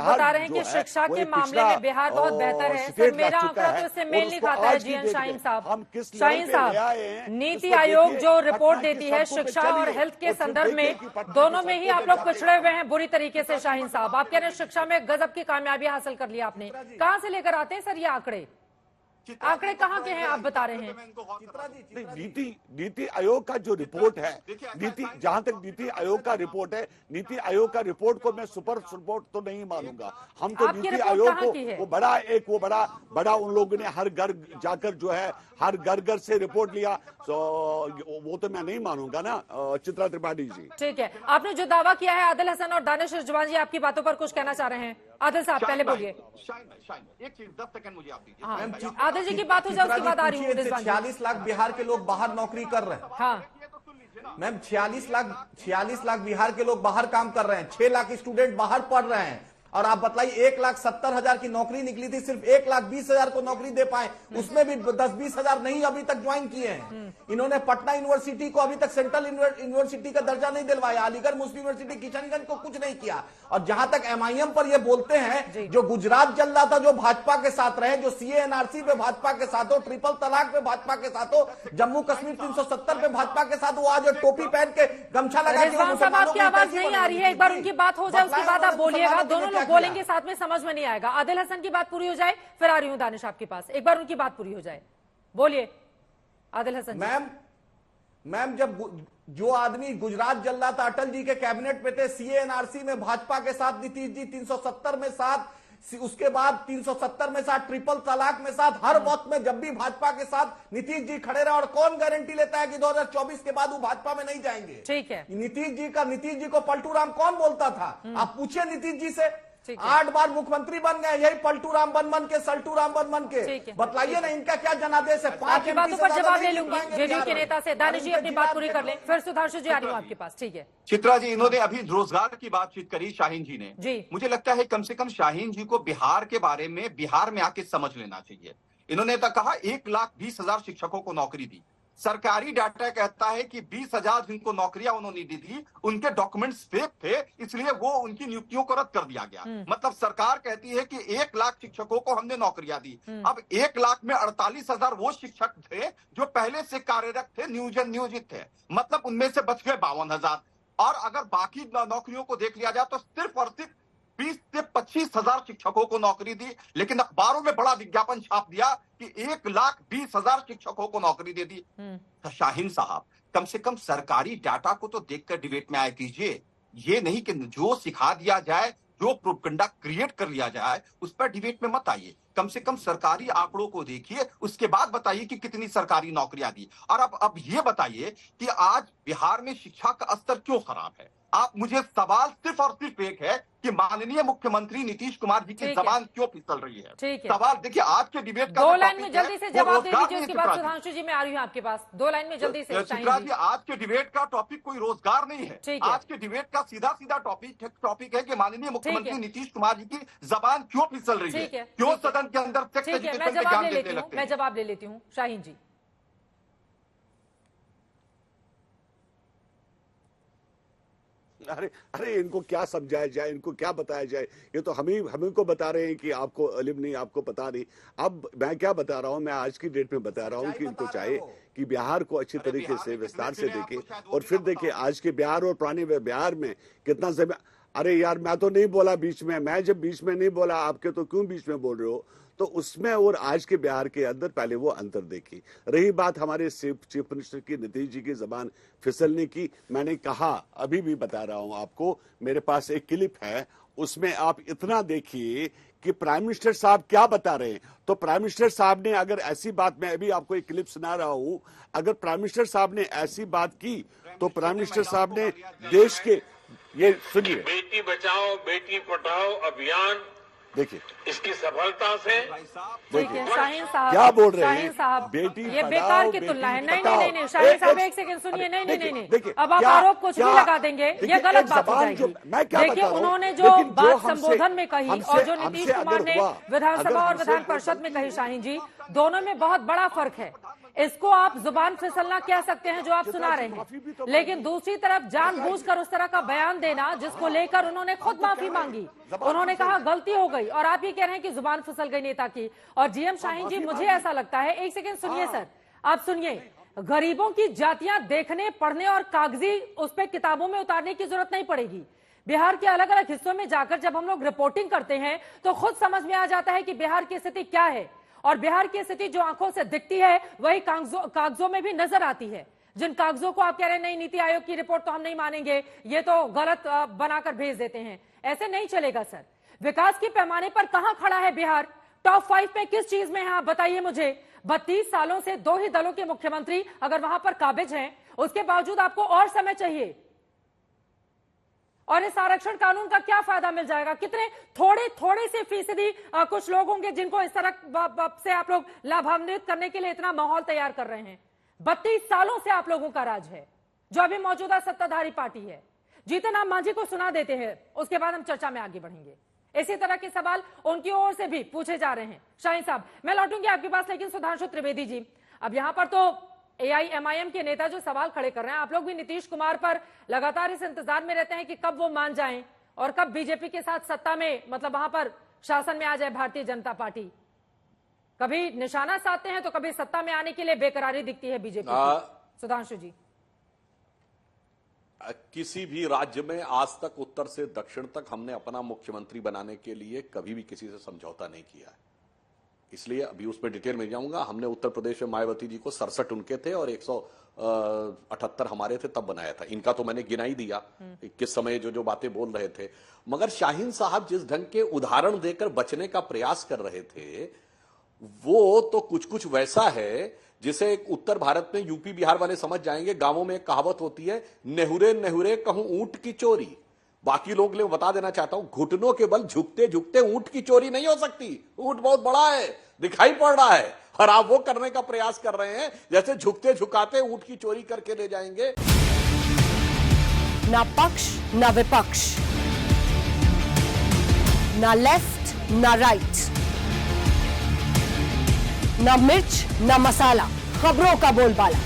बता रहे हैं कि शिक्षा के मामले में बिहार बहुत बेहतर है। सर मेरा आंकड़ा तो इससे मेल नहीं खाता है। जीएन शाहीन साहब, नीति आयोग जो रिपोर्ट देती है शिक्षा और हेल्थ के संदर्भ में, दोनों में ही आप लोग पिछड़े हुए हैं बुरी तरीके से। शाहीन साहब, आप कह रहे हैं शिक्षा में गजब की कामयाबी हासिल कर ली आपने, कहां से लेकर आते हैं सर ये आंकड़े? आंकड़े कहाँ के हैं आप बता रहे हैं? नीति आयोग का जो रिपोर्ट है, जहां तक नीति आयोग का रिपोर्ट है, नीति आयोग का रिपोर्ट को मैं सुपर रिपोर्ट तो नहीं मानूंगा। हम तो नीति आयोग को वो बड़ा उन लोगों ने हर घर जाकर जो है हर घर से रिपोर्ट लिया, तो वो तो मैं नहीं मानूंगा ना चित्रा त्रिपाठी जी। ठीक है, आपने जो दावा किया है, आदिल हसन और दानिश रिजवान जी आपकी बातों पर कुछ कहना चाह रहे हैं। आदिल साहब पहले बोलिए। एक चीज 10 सेकंड मुझे आप दीजिए। आदिल जी की बात हो जाए उसके बाद आ रही हूँ। 46 लाख बिहार के लोग बाहर नौकरी कर रहे हैं। हाँ मैम, 46 लाख बिहार के लोग बाहर काम कर रहे हैं, 6 लाख स्टूडेंट बाहर पढ़ रहे हैं, और आप बताइए 1,70,000 की नौकरी निकली थी, सिर्फ 1,20,000 को नौकरी दे पाए, उसमें भी 10-20,000 नहीं अभी तक ज्वाइन किए हैं। इन्होंने पटना यूनिवर्सिटी को अभी तक सेंट्रल यूनिवर्सिटी का दर्जा नहीं दिलवाया, अलीगढ़ मुस्लिम यूनिवर्सिटी किशनगंज को कुछ नहीं किया। और जहां तक MIM पर ये बोलते हैं, जो गुजरात चल रहा था जो भाजपा के साथ रहे, जो CA NRC पे भाजपा के साथ हो, ट्रिपल तलाक पे भाजपा के साथ हो, जम्मू कश्मीर 370 पे भाजपा के साथ, वो आज टोपी पहन के गमछा लगा के आपकी आवाज नहीं आ रही है, एक बार उनकी बात हो जाए उसके बाद आप बोलिएगा। दोनों लोग बोलेंगे साथ में, समझ में नहीं आएगा। आदिल हसन की बात पूरी हो जाए फिर आ रही हूं दानिश आपके पास, एक बार उनकी बात पूरी हो जाए। बोलिए आदिल हसन। मैम जब जो आदमी गुजरात जल रहा था अटल जी के कैबिनेट पे थे, CA NRC में भाजपा के साथ नीतीश जी, 370 में साथ, उसके बाद 370 में साथ, ट्रिपल तलाक में साथ, हर वक्त में जब भी भाजपा के साथ नीतीश जी खड़े रहे, और कौन गारंटी लेता है कि 2024 के बाद वो भाजपा में नहीं जाएंगे? ठीक है, नीतीश जी को पलटू राम कौन बोलता था? आप पूछिए नीतीश जी से। 8 बार मुख्यमंत्री बन गए, यही पलटू राम बन के, सल्टू राम बन के। बताइए ना इनका क्या जनादेश है? 5 बातों पर जवाब ले लूंगी जेडीयू के नेता से। दानिश जी अपनी बात पूरी कर ले, फिर सुधांशु जी आ रही हूं आपके पास। ठीक है चित्रा जी, इन्होंने अभी रोजगार की बातचीत करी शाहीन जी ने जी। मुझे लगता है कम से कम शाहीन जी को बिहार के बारे में बिहार में आके समझ लेना चाहिए। इन्होंने तो कहा 1,20,000 शिक्षकों को नौकरी दी। सरकारी डाटा कहता है कि 20,000 जिनको नौकरियां उन्होंने दी थी, उनके डॉक्यूमेंट्स फेक थे, इसलिए वो उनकी नियुक्तियों को रद्द कर दिया गया। मतलब सरकार कहती है कि 1 लाख शिक्षकों को हमने नौकरियां दी। अब 1 लाख में 48,000 वो शिक्षक थे जो पहले से कार्यरत थे, नियोजित थे, मतलब उनमें से बच गए 52,000। और अगर बाकी नौकरियों को देख लिया जाए तो सिर्फ और सिर्फ 20 से 25,000 शिक्षकों को नौकरी दी। लेकिन अखबारों में बड़ा विज्ञापन छाप दिया कि 1,20,000 शिक्षकों को नौकरी दे दी। तो शाहीन साहब, कम से कम सरकारी डाटा को तो देखकर डिबेट में आया कीजिए। ये नहीं कि जो सिखा दिया जाए, जो प्रोपेगेंडा क्रिएट कर लिया जाए, उस पर डिबेट में मत आइए। कम से कम सरकारी आंकड़ों को देखिए, उसके बाद बताइए कि कितनी सरकारी नौकरियां दी। और अब ये बताइए कि आज बिहार में शिक्षा का स्तर क्यों खराब है? आप मुझे सवाल सिर्फ और सिर्फ एक है कि माननीय मुख्यमंत्री नीतीश कुमार जी की जबान क्यों फिसल रही है? सवाल देखिए, आज के डिबेट का 2 लाइन में जल्दी से जवाब दे दीजिए, उसके बाद सुधांशु जी मैं आ रही हूँ आपके पास। 2 लाइन में जल्दी से। चित्रा जी, आज के डिबेट का टॉपिक कोई रोजगार नहीं है। आज के डिबेट का सीधा टॉपिक है कि माननीय मुख्यमंत्री नीतीश कुमार जी की जबान क्यों फिसल रही है, क्यों सदन के अंदर सेक्स एजुकेशन पे ज्ञान देने लगते हैं। मैं जवाब ले लेती हूँ शाहीन जी। अरे इनको क्या समझाया जाए, इनको क्या बताया जाए? ये तो हम को बता रहे हैं कि आपको इल्म नहीं, आपको पता नहीं। अब मैं क्या बता रहा हूँ, मैं आज की डेट में बता रहा हूँ कि इनको चाहिए कि बिहार को अच्छी तरीके से विस्तार से देखे, और फिर देखिए आज के बिहार और पुराने बिहार में कितना जमीन। अरे यार, मैं तो नहीं बोला बीच में, मैं जब बीच में नहीं बोला आपके, तो क्यों बीच में बोल रहे हो? तो उसमें और आज के बिहार के अंदर पहले वो अंतर देखी। रही बात हमारे चीफ मिनिस्टर की, नीतीश जी की जबान फिसलने की, मैंने कहा, अभी भी बता रहा हूं आपको, मेरे पास एक क्लिप है, उसमें आप इतना देखिए कि प्राइम मिनिस्टर साहब क्या बता रहे हैं। तो प्राइम मिनिस्टर साहब ने अगर ऐसी बात, मैं अभी आपको एक क्लिप सुना रहा हूं, अगर प्राइम मिनिस्टर साहब ने ऐसी बात की तो प्राइम मिनिस्टर साहब ने देश के, ये सुनिए, बेटी बचाओ बेटी पढ़ाओ अभियान, देखिए इसकी सफलता से देखिए शाहीन साहब क्या बोल रहे हैं, शाहीन साहब, बेटी ये बेकार की तुलना है। नहीं शाहीन साहब एक सेकंड सुनिए। नहीं, अब आप आरोप कुछ भी लगा देंगे, ये गलत बात हो जाएगी। देखिए उन्होंने जो बात संबोधन में कही और जो नीतीश कुमार ने विधानसभा और विधान परिषद में कही, शाहीन जी, दोनों में बहुत बड़ा फर्क है। इसको आप जुबान फिसलना कह सकते हैं जो आप सुना रहे हैं, लेकिन दूसरी तरफ जानबूझकर उस तरह का बयान देना जिसको लेकर उन्होंने खुद माफी मांगी, उन्होंने कहा गलती हो गई, और आप ये कह रहे हैं कि जुबान फिसल गई नेता की। और जीएम शाहीन जी, मुझे ऐसा लगता है, एक सेकेंड सुनिए सर, आप सुनिए, गरीबों की जातियां देखने, पढ़ने और कागजी उस पर किताबों में उतारने की जरूरत नहीं पड़ेगी। बिहार के अलग अलग हिस्सों में जाकर जब हम लोग रिपोर्टिंग करते हैं तो खुद समझ में आ जाता है कि बिहार की स्थिति क्या है, और बिहार की स्थिति जो आंखों से दिखती है वही कागजों में भी नजर आती है। जिन कागजों को आप कह रहे हैं नहीं, नीति आयोग की रिपोर्ट तो हम नहीं मानेंगे, ये तो गलत बनाकर भेज देते हैं, ऐसे नहीं चलेगा सर। विकास के पैमाने पर कहां खड़ा है बिहार? टॉप 5 में किस चीज में है, आप बताइए मुझे। 32 सालों से 2 ही दलों के मुख्यमंत्री अगर वहां पर काबिज हैं, उसके बावजूद आपको और समय चाहिए, और इस आरक्षण कानून का क्या फायदा मिल जाएगा? कितने थोड़े से फीसदी कुछ लोग होंगे जिनको इस तरह से आप लोग लाभान्वित करने के लिए इतना माहौल तैयार कर रहे हैं। 32 सालों से आप लोगों का राज है, जो अभी मौजूदा सत्ताधारी पार्टी है। जीतन राम मांझी को सुना देते हैं, उसके बाद हम चर्चा में आगे बढ़ेंगे। इसी तरह के सवाल उनकी ओर से भी पूछे जा रहे हैं। शाहीन साहब, मैं लौटूंगी आपके पास, लेकिन सुधांशु त्रिवेदी जी, अब यहां पर तो AIMIM के नेता जो सवाल खड़े कर रहे हैं, आप लोग भी नीतीश कुमार पर लगातार इस इंतजार में रहते हैं कि कब वो मान जाएं और कब बीजेपी के साथ सत्ता में, मतलब वहां पर शासन में आ जाए भारतीय जनता पार्टी। कभी निशाना साधते हैं तो कभी सत्ता में आने के लिए बेकरारी दिखती है बीजेपी की। सुधांशु जी, किसी भी राज्य में आज तक उत्तर से दक्षिण तक हमने अपना मुख्यमंत्री बनाने के लिए कभी भी किसी से समझौता नहीं किया है, इसलिए अभी उसमें डिटेल में जाऊंगा। हमने उत्तर प्रदेश में मायावती जी को 67 उनके थे और 178 हमारे थे, तब बनाया था। इनका तो मैंने गिना ही दिया किस समय जो बातें बोल रहे थे। मगर शाहीन साहब जिस ढंग के उदाहरण देकर बचने का प्रयास कर रहे थे, वो तो कुछ वैसा है जिसे उत्तर भारत में यूपी बिहार वाले समझ जाएंगे। गांवों में एक कहावत होती है, नेहुरे नेहुरे कहूं ऊंट की चोरी। बाकी लोग ले बता देना चाहता हूं, घुटनों के बल झुकते झुकते ऊंट की चोरी नहीं हो सकती। ऊंट बहुत बड़ा है, दिखाई पड़ रहा है, और आप वो करने का प्रयास कर रहे हैं जैसे झुकते झुकाते ऊंट की चोरी करके ले जाएंगे। ना पक्ष ना विपक्ष, ना लेफ्ट ना राइट, ना मिर्च ना मसाला, खबरों का बोलबाला,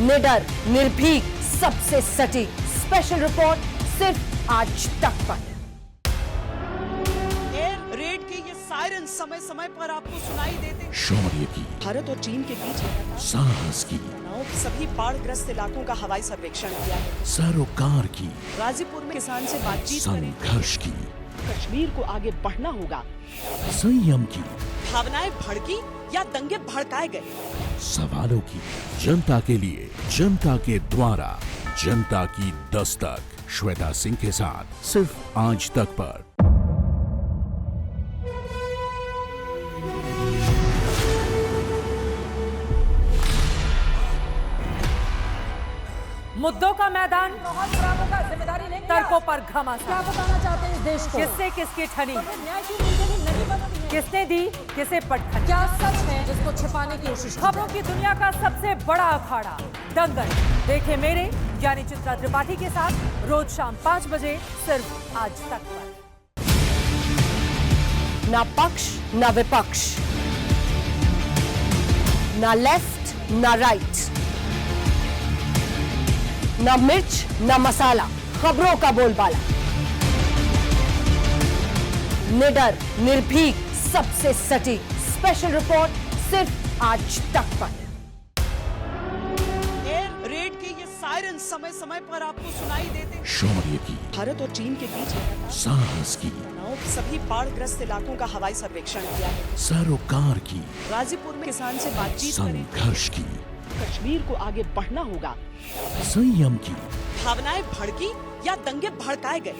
निडर निर्भीक सबसे सटीक स्पेशल रिपोर्ट सिर्फ आज तक पर। एयर रेड के ये सायरन समय समय पर आपको सुनाई देते। शौर्य की, भारत और चीन के बीच साहस की, सभी बाढ़ग्रस्त इलाकों का हवाई सर्वेक्षण किया है। सरोकार की, गाजीपुर में किसान से बातचीत करें। संघर्ष की, कश्मीर को आगे बढ़ना होगा। संयम की, भावनाएं भड़की या दंगे भड़काए गए। सवालों की, जनता के लिए, जनता के द्वारा, जनता की दस्तक। श्वेता सिंह के साथ सिर्फ आज तक पर। मुद्दों का मैदान, माहौल खराब होगा, जिम्मेदारी लेंगे, तर्कों पर घमासान। क्या बताना चाहते हैं इस देश को? किससे किसकी ठनी, न्याय की नीति नहीं बनती है, किसने दी किसे पटखनी, क्या सच है जिसको छिपाने की कोशिश। खबरों की दुनिया का सबसे बड़ा अखाड़ा दंगल, देखे मेरे यानी चित्रा त्रिपाठी के साथ रोज शाम 5 बजे सिर्फ आज तक पर। ना पक्ष ना विपक्ष, ना लेफ्ट ना राइट, ना मिर्च ना मसाला, खबरों का बोलबाला, निडर निर्भीक सबसे सटीक स्पेशल रिपोर्ट सिर्फ आज तक पर। एयर रेड के ये सायरन समय समय पर आपको सुनाई देते। शौर्य की, भारत और चीन के बीच साहस की, सभी बाढ़ग्रस्त इलाकों का हवाई सर्वेक्षण किया है। सरोकार की, गाजीपुर में किसान से बातचीत करें। संघर्ष की, कश्मीर को आगे बढ़ना होगा। संयम की, भावनाएं भड़की या दंगे भड़काए गए।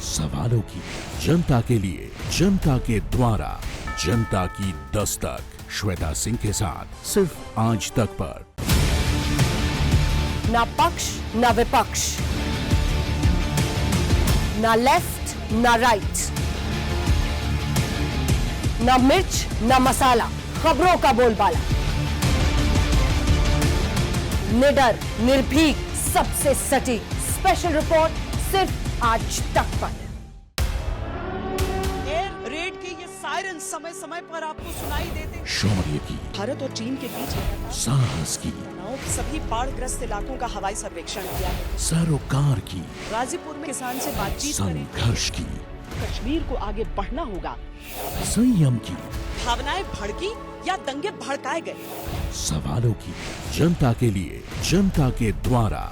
सवालों की, जनता के लिए, जनता के द्वारा, जनता की दस्तक। श्वेता सिंह के साथ सिर्फ आज तक पर। ना पक्ष ना विपक्ष, ना लेफ्ट ना राइट, ना मिर्च ना मसाला, खबरों का बोलबाला, निडर निर्भीक सबसे सटीक स्पेशल रिपोर्ट सिर्फ आज तक पर। एयर रेड के ये सायरन सायरन समय समय पर आपको सुनाई देते हैं। शौर्य की, भारत और चीन के बीच साहस की, सभी बाढ़ग्रस्त इलाकों का हवाई सर्वेक्षण किया है। सरोकार की, गाजीपुर में किसान से बातचीत करें। संघर्ष की, कश्मीर को आगे बढ़ना होगा। संयम की, भावनाएं भड़की या दंगे भड़काए गए। सवालों की, जनता के लिए, जनता के द्वारा,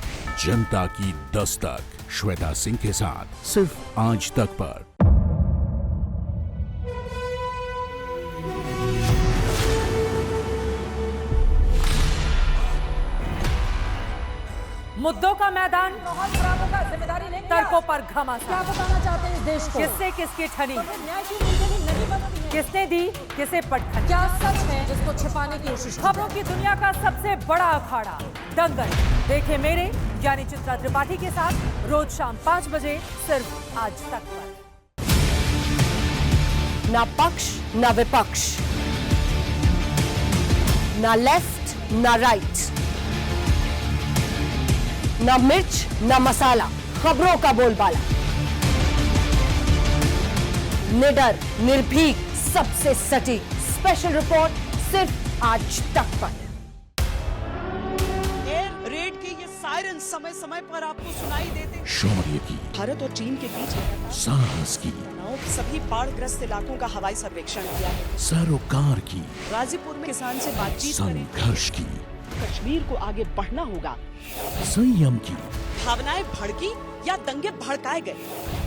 जनता की दस्तक। श्वेता सिंह के साथ सिर्फ आज तक पर। मुद्दों का मैदान, जिम्मेदारी लेंगे, तर्कों पर घमासान। क्या बताना चाहते हैं इस देश को? किससे किसकी ठनी, न्याय की नीति नहीं बनती है। किसने दी, किसे पटखनी? क्या सच है जिसको छिपाने की कोशिश? खबरों की दुनिया का सबसे बड़ा अखाड़ा दंगल देखे मेरे यानी चित्रा त्रिपाठी के साथ रोज शाम 5 बजे सिर्फ आज तक पर। ना पक्ष ना विपक्ष, ना लेफ्ट ना राइट, ना मिर्च ना मसाला, खबरों का बोलबाला। निडर, निर्भीक, सबसे सटीक स्पेशल रिपोर्ट सिर्फ आज तक पर। एयर रेड के ये सायरन समय समय पर आपको सुनाई देते हैं। शौर्य की, भारत और चीन के बीच साहस की, सभी बाढ़ग्रस्त इलाकों का हवाई सर्वेक्षण किया है। सरोकार की, गाजीपुर में किसान से बातचीत करें। संघर्ष की, कश्मीर को आगे बढ़ना होगा। संयम की, भावनाएं भड़की या दंगे भड़काए गए।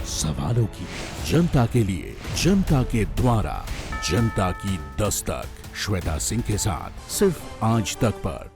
सवालों की, जनता के लिए, जनता के द्वारा, जनता की दस्तक। श्वेता सिंह के साथ सिर्फ आज तक पर।